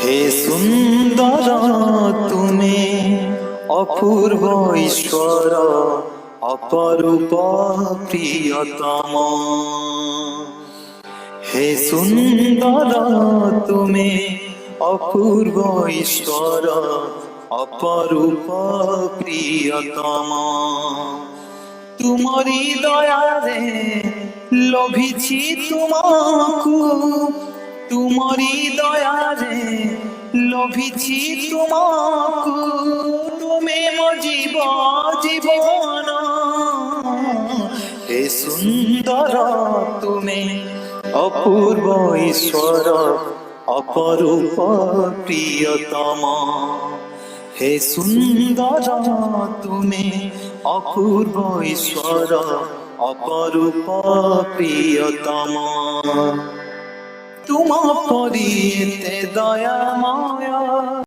হে সুন্দর তুমি অপূর্ব ঈশ্বর অপরূপ প্রিয়তম। হে সুন্দর তুমি অপূর্ব ঈশ্বর অপরূপ প্রিয়তম। তুমরি দয়ারে লোভিছি তোমাকু, তুমরি দয়ারে লোভিছি তোমাকু। তুমি মো জীবন। হে সুন্দর তুমি অপূর্ব ঈশ্বর অপরূপ প্রিয়তম। হে সুন্দর তুমি অপূর্ব ঈশ্বর অপরূপ প্রিয়তম। তুম পরি এতে দয়াময়।